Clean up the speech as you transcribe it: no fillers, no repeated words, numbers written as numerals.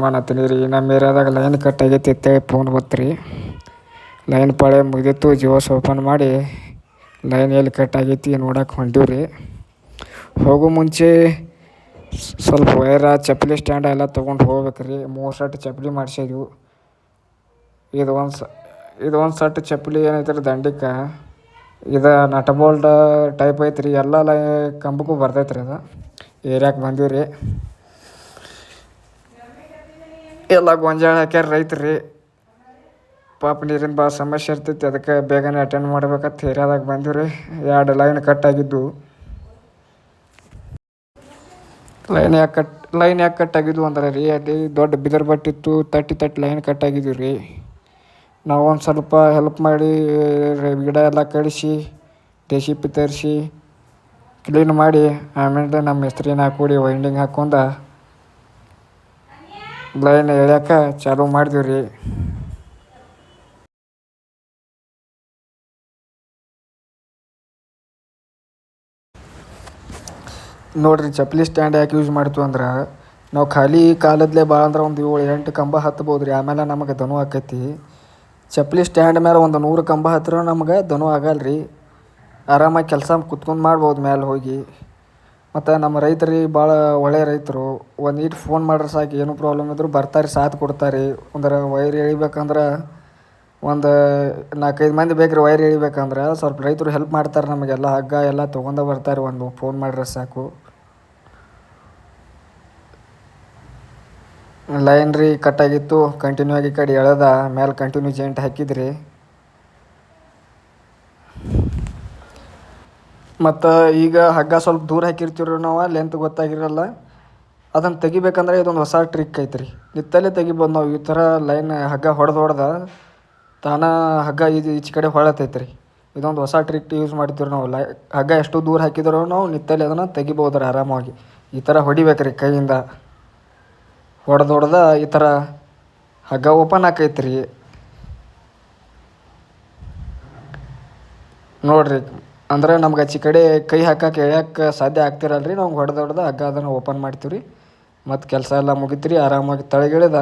ಮಾಡತ್ತೀನಿ ರೀ. ನಮ್ಮ ಏರಿಯಾದಾಗ line cut ಆಗೈತಿ ಅಂತೇಳಿ ಫೋನ್ ಬಂತ್ರಿ. ಲೈನ್ ಪಾಳೆ ಮುಗಿದಿತ್ತು. ಜಿಯೋಸ್ ಓಪನ್ ಮಾಡಿ ಲೈನ್ ಎಲ್ಲಿ ಕಟ್ ಆಗೈತಿ ನೋಡಕ್ಕೆ ಹೊಂಟೀವಿ. ಹೋಗೋ ಮುಂಚೆ ಸ್ವಲ್ಪ ವೈರ ಚಪ್ಪಲಿ ಸ್ಟ್ಯಾಂಡ್ ಎಲ್ಲ ತೊಗೊಂಡು ಹೋಗ್ಬೇಕ್ರಿ. 3 ಸೆಟ್ ಚಪ್ಪಲಿ ಮಾಡಿಸಿದ್ವು. ಇದು ಒಂದು ಸೆಟ್ ಚಪ್ಪಲಿ ಏನೈತೆ ರೀ ದಂಡಿಕ. ಇದು ನಟ ಬೋಲ್ಟ್ ಟೈಪ್ ಐತ್ರಿ. ಎಲ್ಲ ಕಂಬಕ್ಕೂ ಬರ್ತೈತ್ರಿ. ಅದು ಏರಿಯಾಕ್ಕೆ ಬಂದೀವಿ. ಎಲ್ಲ ಗೊಂಜಾಳ ಹಾಕ್ಯಾರ ರೈತರು. ಪಾಪ ನೀರಿನ ಭಾಳ ಸಮಸ್ಯೆ ಇರ್ತೈತಿ. ಅದಕ್ಕೆ ಬೇಗನೆ ಅಟೆಂಡ್ ಮಾಡ್ಬೇಕಂತ ಏರಿಯಾದಾಗ ಬಂದೀವಿ. 2 ಲೈನ್ ಕಟ್ ಆಗಿದ್ದು. ಲೈನ್ ಯಾಕೆ ಕಟ್ ಆಗಿದ್ವು ಅಂದ್ರೆ ರೀ, ಅಲ್ಲಿ ದೊಡ್ಡ ಬಿದರ್ ಬಟ್ಟಿತ್ತು. ತಟ್ಟಿ ಲೈನ್ ಕಟ್ ಆಗಿದ್ವಿ ರೀ. ನಾವು ಒಂದು ಸ್ವಲ್ಪ ಹೆಲ್ಪ್ ಮಾಡಿ ಗಿಡ ಎಲ್ಲ ಕಡಿಸಿ JCB ತರಿಸಿ ಕ್ಲೀನ್ ಮಾಡಿ ಆಮೇಲೆ ನಮ್ಮ ಮಿಸ್ತ್ರಿನ ಕೂಡಿ ವೈಂಡಿಂಗ್ ಹಾಕ್ಕೊಂಡು ಲೈನ್ ಎಳ್ಯಾಕೆ ಚಾಲೂ ಮಾಡಿದ್ವಿ ರೀ. ನೋಡಿರಿ, ಚಪ್ಪಲಿ ಸ್ಟ್ಯಾಂಡ್ ಯಾಕೆ ಯೂಸ್ ಮಾಡ್ತೀವಿ ಅಂದ್ರೆ, ನಾವು ಖಾಲಿ ಕಾಲದಲ್ಲೇ ಭಾಳ ಅಂದ್ರೆ ಒಂದು 7-8 ಕಂಬ ಹತ್ಬೋದು ರೀ. ಆಮೇಲೆ ನಮಗೆ ದನು ಆಕೈತಿ. ಚಪ್ಪಲಿ ಸ್ಟ್ಯಾಂಡ್ ಮೇಲೆ ಒಂದು 100 ಕಂಬ ಹತ್ತಿರ ನಮ್ಗೆ ದನು ಆಗಲ್ಲ ರೀ. ಆರಾಮಾಗಿ ಕೆಲಸ ಕುತ್ಕೊಂಡು ಮಾಡ್ಬೋದು ಮೇಲೆ ಹೋಗಿ. ಮತ್ತು ನಮ್ಮ ರೈತರು ಭಾಳ ಒಳ್ಳೆಯ ರೈತರು. ಒಂದು ಈಟ್ ಫೋನ್ ಮಾಡ್ರೆ ಸಾಕು, ಏನೂ ಪ್ರಾಬ್ಲಮ್ ಇದ್ದರೂ ಬರ್ತಾರೆ, ಸಾಥ್ ಕೊಡ್ತಾರೆ. ಅಂದ್ರೆ ವೈರ್ ಎಳಿಬೇಕಂದ್ರೆ ಒಂದು 4-5 ಮಂದಿ ಬೇಕು ರೀ. ವೈರ್ ಎಳಿಬೇಕಂದ್ರೆ ಸ್ವಲ್ಪ ರೈತರು ಹೆಲ್ಪ್ ಮಾಡ್ತಾರೆ ನಮಗೆಲ್ಲ. ಹಗ್ಗ ಎಲ್ಲ ತೊಗೊಂಡು ಬರ್ತಾರೆ. ಒಂದು ಫೋನ್ ಮಾಡ್ರೆ ಸಾಕು. ಲೈನ್ ರೀ ಕಟ್ಟಾಗಿತ್ತು. ಕಂಟಿನ್ಯೂ ಆಗಿ ಈ ಕಡೆ ಎಳೆದ ಮೇಲೆ ಕಂಟಿನ್ಯೂ ಜಾಯಿಂಟ್ ಹಾಕಿದ್ರಿ. ಮತ್ತು ಈಗ ಹಗ್ಗ ಸ್ವಲ್ಪ ದೂರ ಹಾಕಿರ್ತೀವಿ ನಾವು, ಲೆಂತ್ ಗೊತ್ತಾಗಿರಲ್ಲ. ಅದನ್ನು ತೆಗಿಬೇಕಂದ್ರೆ ಇದೊಂದು ಹೊಸ ಟ್ರಿಕ್ ಐತ್ರಿ. ನಿತ್ತಲ್ಲೇ ತೆಗಿಬೋದು ನಾವು. ಈ ಥರ ಲೈನ್ ಹಗ್ಗ ಹೊಡೆದ ತಾನೇ ಹಗ್ಗ ಈಚೆ ಕಡೆ ಹೊಳತೈತೆ ರೀ. ಇದೊಂದು ಹೊಸ ಟ್ರಿಕ್ ಯೂಸ್ ಮಾಡ್ತೀವಿ ನಾವು. ಹಗ್ಗ ಎಷ್ಟು ದೂರ ಹಾಕಿದ್ರು ನಾವು ನಿತ್ತಲ್ಲಿ ಅದನ್ನು ತೆಗಿಬೋದು ರೀ ಆರಾಮಾಗಿ. ಈ ಥರ ಹೊಡಿಬೇಕು ರೀ ಕೈಯಿಂದ. ಹೊಡೆದ ಈ ಥರ ಹಗ್ಗ ಓಪನ್ ಆಕೈತೆ ರೀ. ನೋಡಿರಿ, ಅಂದ್ರೆ ನಮ್ಗೆ ಆಚೆ ಕಡೆ ಕೈ ಹಾಕಕ್ಕೆ ಎಳ್ಯಕ್ಕೆ ಸಾಧ್ಯ ಆಗ್ತಿರಲ್ಲ ರೀ. ನಾವು ಹೊಡೆದ ಹಗ್ಗ ಅದನ್ನು ಓಪನ್ ಮಾಡ್ತೀವಿ ರೀ. ಮತ್ತು ಕೆಲಸ ಎಲ್ಲ ಮುಗಿತು ರೀ. ಆರಾಮಾಗಿ ತಳಗಿಳಿದ